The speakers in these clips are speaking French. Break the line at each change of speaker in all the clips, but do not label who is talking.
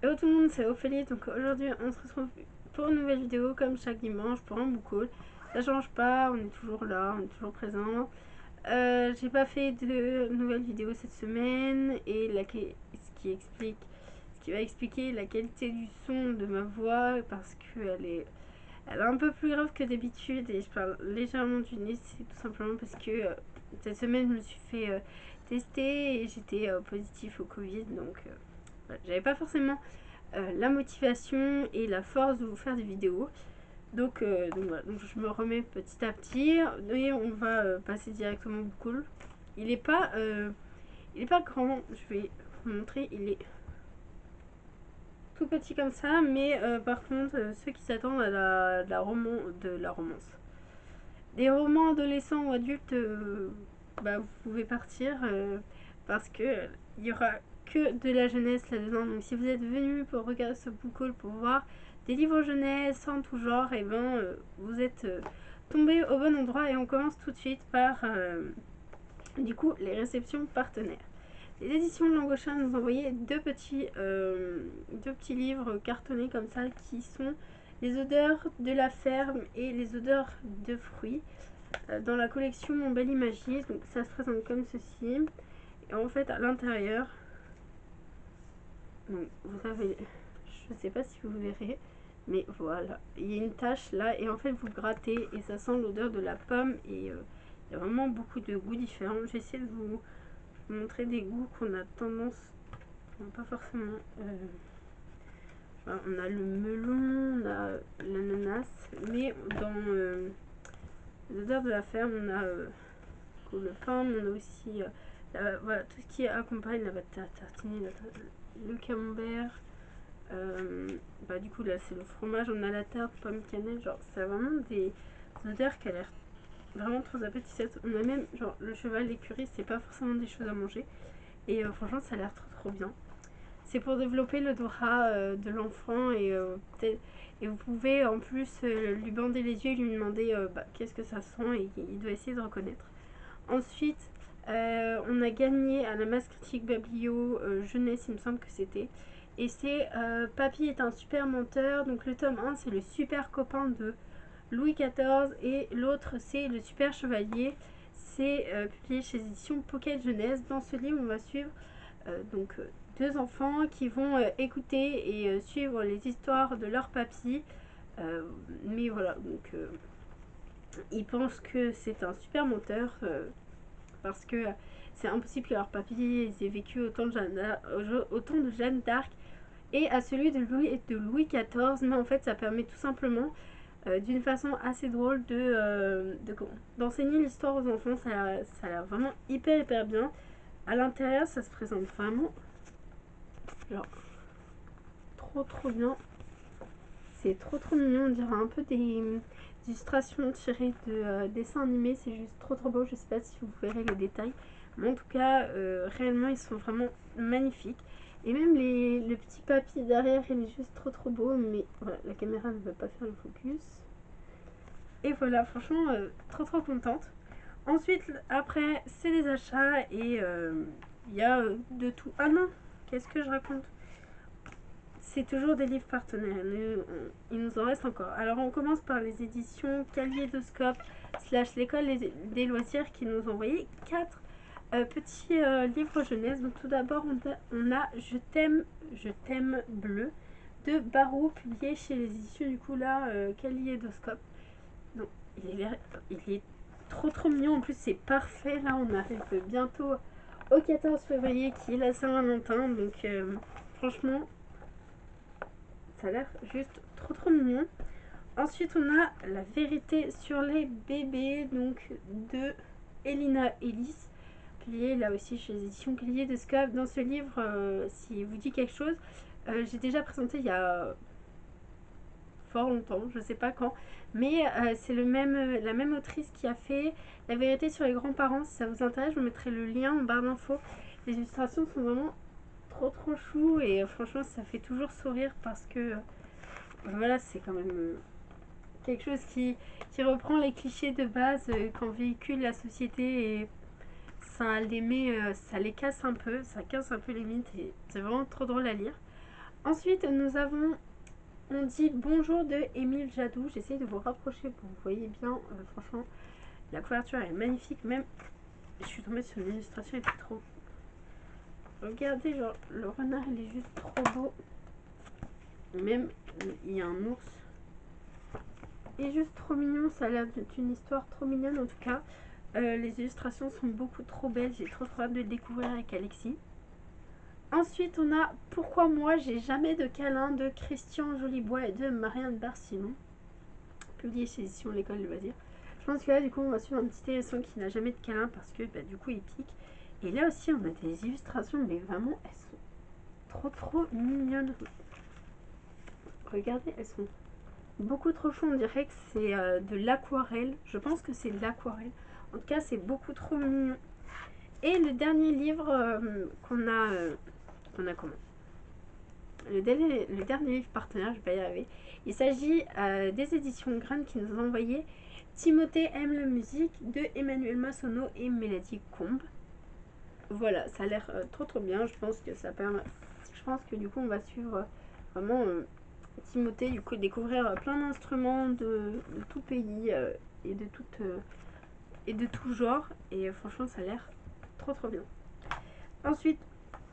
Hello tout le monde, c'est Ophélie. Donc aujourd'hui on se retrouve pour une nouvelle vidéo comme chaque dimanche pour un book haul. Ça change pas, on est toujours là, on est toujours présent. J'ai pas fait de nouvelle vidéo cette semaine et ce qui va expliquer la qualité du son de ma voix parce elle est un peu plus grave que d'habitude et je parle légèrement du nez. C'est tout simplement parce que cette semaine je me suis fait tester et j'étais positif au Covid, donc voilà, j'avais pas forcément la motivation et la force de vous faire des vidéos. Donc voilà, donc je me remets petit à petit et on va passer directement au book haul. Il est pas grand, je vais vous montrer, il est tout petit comme ça, mais par contre ceux qui s'attendent à de la romance, des romans adolescents ou adultes, bah, vous pouvez partir parce que il y aura que de la jeunesse là-dedans. Donc si vous êtes venu pour regarder ce book haul pour voir des livres jeunesse en tout genre, et ben vous êtes tombé au bon endroit. Et on commence tout de suite par du coup les réceptions partenaires. Les éditions Langochin nous ont envoyé deux petits livres cartonnés comme ça qui sont les odeurs de la ferme et les odeurs de fruits dans la collection Mon Bel Imagier. Donc ça se présente comme ceci. Et en fait à l'intérieur, donc vous avez, je sais pas si vous verrez, mais voilà, il y a une tache là et en fait vous grattez et ça sent l'odeur de la pomme et il y a vraiment beaucoup de goûts différents. Je vais essayer de vous montrer des goûts qu'on a tendance, non, pas forcément. On a le melon, on a l'ananas, mais dans les odeurs de la ferme, on a le pain, on a aussi voilà, tout ce qui accompagne la pâte tartinée, le camembert. Bah, du coup, là, c'est le fromage, on a la tarte, pomme cannelle. Genre, c'est vraiment des odeurs qui a l'air vraiment trop appétissantes. On a même, genre, le cheval, l'écurie, c'est pas forcément des choses à manger. Et franchement, ça a l'air trop bien. C'est pour développer le doura de l'enfant et vous pouvez en plus lui bander les yeux et lui demander qu'est-ce que ça sent et il doit essayer de reconnaître. Ensuite, on a gagné à la masse critique Bablio jeunesse, il me semble que c'était. Et c'est Papy est un super menteur. Donc le tome 1 c'est le super copain de Louis XIV et l'autre c'est le super chevalier. C'est publié chez éditions Pocket Jeunesse. Dans ce livre on va suivre deux enfants qui vont écouter et suivre les histoires de leur papy. Mais voilà, donc ils pensent que c'est un super menteur parce que c'est impossible que leur papy ait vécu autant de Jeanne d'Arc et à celui de Louis XIV. Mais en fait ça permet tout simplement d'une façon assez drôle d'enseigner l'histoire aux enfants. Ça a l'air vraiment hyper bien. À l'intérieur ça se présente vraiment genre trop bien. C'est trop mignon, on dirait un peu des illustrations tirées de dessins animés. C'est juste trop beau. Je sais pas si vous verrez les détails, mais en tout cas réellement ils sont vraiment magnifiques. Et même le petit papy derrière il est juste trop beau, mais voilà, la caméra ne veut pas faire le focus. Et voilà, franchement trop contente. Ensuite après c'est des achats et il y a de tout. Ah non, qu'est-ce que je raconte, c'est toujours des livres partenaires. Il nous en reste encore. Alors on commence par les éditions Kaléidoscope / l'école des loisirs qui nous ont envoyé 4 petits livres jeunesse. Donc tout d'abord on a Je t'aime bleu de Barreau, publié chez les éditions du coup là Kaléidoscope. Donc il est trop mignon. En plus c'est parfait. Là on arrive bientôt au 14 février qui est la Saint-Valentin. Donc franchement ça a l'air juste trop mignon. Ensuite, on a La vérité sur les bébés, donc de Elina Ellis, publié là aussi chez les éditions Kaléidoscope. Dans ce livre, si vous dit quelque chose, j'ai déjà présenté il y a fort longtemps, je sais pas quand, mais c'est la même autrice qui a fait La vérité sur les grands-parents. Si ça vous intéresse, je vous mettrai le lien en barre d'infos. Les illustrations sont vraiment trop chou et franchement ça fait toujours sourire parce que voilà, c'est quand même quelque chose qui reprend les clichés de base qu'en véhicule la société et ça les casse un peu, ça casse un peu les mythes et c'est vraiment trop drôle à lire. Ensuite, nous avons On dit bonjour de Émile Jadou. J'essaye de vous rapprocher pour vous voyez bien. Franchement, la couverture est magnifique. Même, je suis tombée sur une illustration, elle était trop. Regardez, genre, le renard, il est juste trop beau. Même, il y a un ours. Il est juste trop mignon. Ça a l'air d'être une histoire trop mignonne en tout cas. Les illustrations sont beaucoup trop belles. J'ai trop hâte de le découvrir avec Alexis. Ensuite, on a Pourquoi moi j'ai jamais de câlin de Christian Jolibois et de Marianne Barcillon, publié chez Éditions L'École de Loisirs. Je pense que là, du coup, on va suivre un petit hérisson qui n'a jamais de câlin parce que du coup, il pique. Et là aussi, on a des illustrations, mais vraiment, elles sont trop mignonnes. Regardez, elles sont beaucoup trop choues. On dirait que c'est de l'aquarelle. Je pense que c'est de l'aquarelle. En tout cas, c'est beaucoup trop mignon. Et le dernier livre qu'on a comment le dernier livre partenaire, je vais pas y arriver. Il s'agit des éditions Graines qui nous ont envoyé Timothée aime la musique de Emmanuel Massonneau et Mélodie Combe. Voilà, ça a l'air trop bien. Je pense que ça permet. Je pense que du coup on va suivre vraiment Timothée, du coup découvrir plein d'instruments de tout pays et de tout genre. Et franchement ça a l'air trop bien. Ensuite,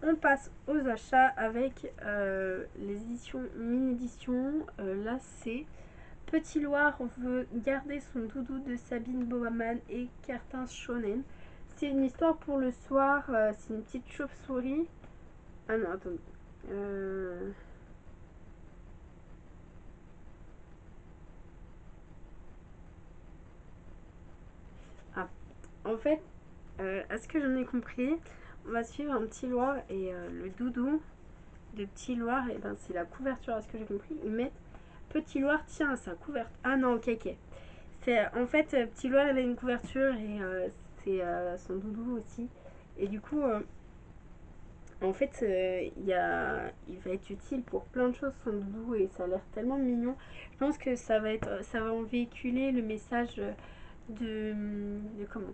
on passe aux achats avec les éditions mini-éditions. Là, c'est Petit Loir veut garder son doudou de Sabine Bohaman et Kertin Shonen. C'est une histoire pour le soir. C'est une petite chauve-souris. Ah non, attendez. Ah, en fait, à ce que j'en ai compris, on va suivre un Petit Loir et le doudou de Petit Loir, et ben c'est la couverture, à ce que j'ai compris. Ils mettent Petit Loir tient à sa couverture. Ah non, ok. C'est en fait Petit Loir, elle a une couverture et c'est son doudou aussi. Et du coup, en fait, il va être utile pour plein de choses son doudou et ça a l'air tellement mignon. Je pense que ça va en véhiculer le message de comment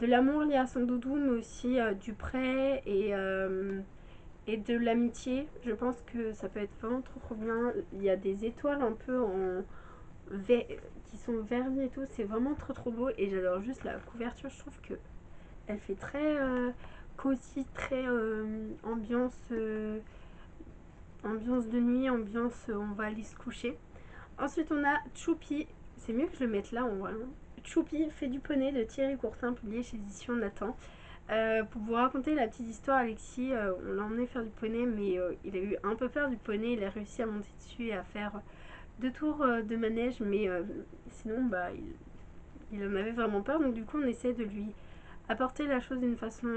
de l'amour lié à son doudou, mais aussi du prêt et de l'amitié. Je pense que ça peut être vraiment trop bien. Il y a des étoiles un peu qui sont vernis et tout. C'est vraiment trop beau et j'adore juste la couverture. Je trouve que elle fait très cosy, très ambiance de nuit, ambiance on va aller se coucher. Ensuite on a Choupi. C'est mieux que je le mette là en vrai. Choupi fait du poney de Thierry Courtin, publié chez Édition Nathan. Pour vous raconter la petite histoire, Alexis, on l'a emmené faire du poney, mais il a eu un peu peur du poney. Il a réussi à monter dessus et à faire 2 tours de manège, mais sinon, il en avait vraiment peur. Donc, du coup, on essaie de lui apporter la chose d'une façon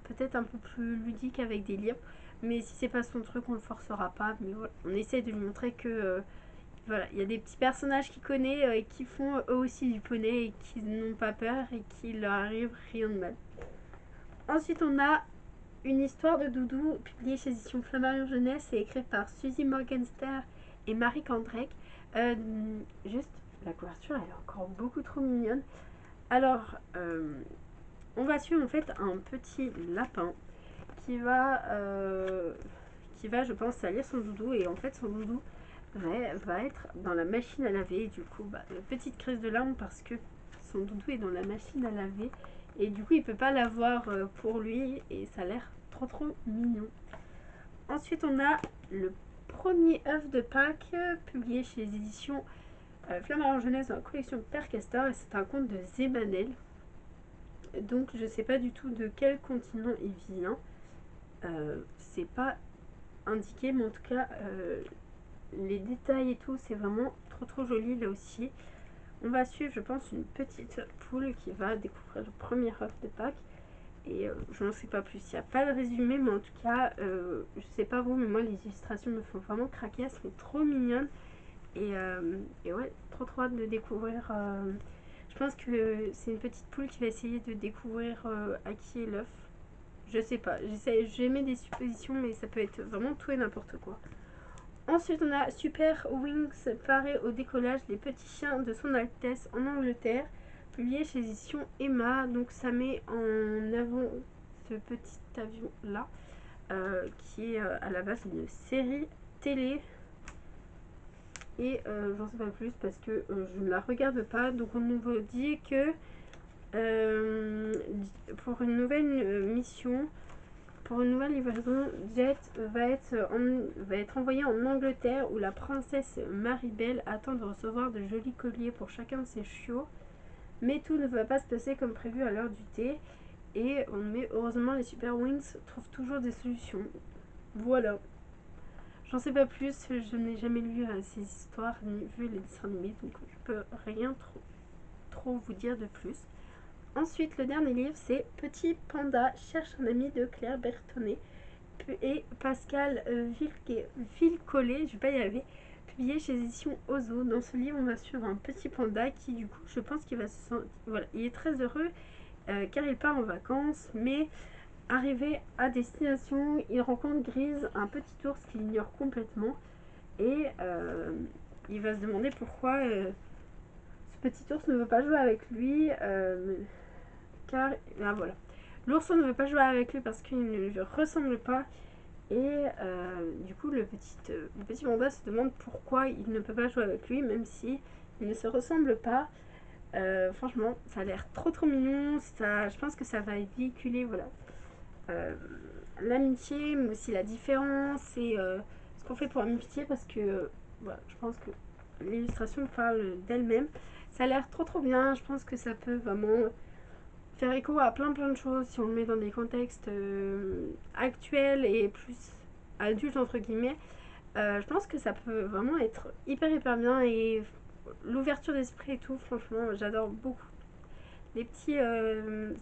peut-être un peu plus ludique avec des livres. Mais si c'est pas son truc, on le forcera pas. Mais voilà, on essaie de lui montrer que voilà, il y a des petits personnages qu'il connaît et qui font eux aussi du poney et qui n'ont pas peur et qu'il leur arrive rien de mal. Ensuite, on a une histoire de doudou publiée chez Édition Flammarion Jeunesse et écrite par Suzy Morgenstern et Marie Candrake. Juste, la couverture, elle est encore beaucoup trop mignonne. Alors, on va suivre en fait un petit lapin qui va, je pense, salir son doudou. Et en fait, son doudou va être dans la machine à laver. Et du coup, petite crise de larmes parce que son doudou est dans la machine à laver. Et du coup, il peut pas l'avoir pour lui. Et ça a l'air trop mignon. Ensuite, on a le premier œuf de Pâques publié chez les éditions Flammarion Jeunesse dans la collection Père Castor. Et c'est un conte de Zébanel. Donc, je sais pas du tout de quel continent il vient. C'est pas indiqué, mais en tout cas, les détails et tout, c'est vraiment trop joli là aussi. On va suivre, je pense, une petite poule qui va découvrir le premier œuf de Pâques. Et je n'en sais pas plus. Il n'y a pas de résumé, mais en tout cas, je sais pas vous, mais moi, les illustrations me font vraiment craquer. Elles sont trop mignonnes. Et ouais, trop hâte de découvrir. Je pense que c'est une petite poule qui va essayer de découvrir à qui est l'œuf. Je sais pas. J'ai mis des suppositions, mais ça peut être vraiment tout et n'importe quoi. Ensuite, on a Super Wings paré au décollage, les petits chiens de son Altesse en Angleterre, publié chez édition Emma. Donc, ça met en avant ce petit avion là, qui est à la base une série télé. Et j'en sais pas plus parce que je ne la regarde pas. Donc on nous dit que pour une nouvelle mission, pour une nouvelle livraison, Jet va être envoyé en Angleterre où la princesse Maribel attend de recevoir de jolis colliers pour chacun de ses chiots. Mais tout ne va pas se passer comme prévu à l'heure du thé. Et on met heureusement les Super Wings trouvent toujours des solutions. Voilà. J'en sais pas plus, je n'ai jamais lu ces histoires ni vu les dessins animés, donc je peux rien trop vous dire de plus. Ensuite, le dernier livre, c'est Petit Panda cherche un ami de Claire Bertonnet et Pascal Villecollet, je vais pas y arriver, publié chez éditions Ozo. Dans ce livre, on va suivre un petit panda qui, du coup, je pense qu'il va se sentir... Voilà, il est très heureux car il part en vacances, mais arrivé à destination, il rencontre Grise, un petit ours qu'il ignore complètement, et il va se demander pourquoi ce petit ours ne veut pas jouer avec lui, car voilà, l'ourson ne veut pas jouer avec lui parce qu'il ne lui ressemble pas, et du coup le petit panda se demande pourquoi il ne peut pas jouer avec lui même si il ne se ressemble pas. Franchement, ça a l'air trop mignon. Je pense que ça va véhiculer voilà, l'amitié, mais aussi la différence et ce qu'on fait pour l'amitié parce que voilà, je pense que l'illustration parle d'elle-même. Ça a l'air trop bien. Je pense que ça peut vraiment faire écho à plein de choses si on le met dans des contextes actuels et plus adultes entre guillemets. Je pense que ça peut vraiment être hyper bien et l'ouverture d'esprit et tout, franchement, j'adore beaucoup les petits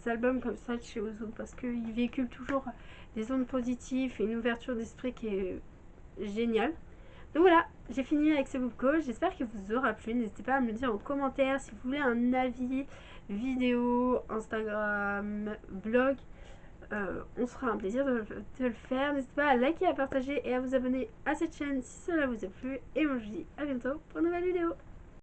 albums comme ça de chez Ozo parce qu'ils véhiculent toujours des ondes positives et une ouverture d'esprit qui est géniale. Donc voilà, j'ai fini avec ce book. J'espère qu'il vous aura plu. N'hésitez pas à me le dire en commentaire si vous voulez un avis, vidéo, Instagram, blog. On sera un plaisir de le faire. N'hésitez pas à liker, à partager et à vous abonner à cette chaîne si cela vous a plu. Et moi je vous dis à bientôt pour une nouvelle vidéo.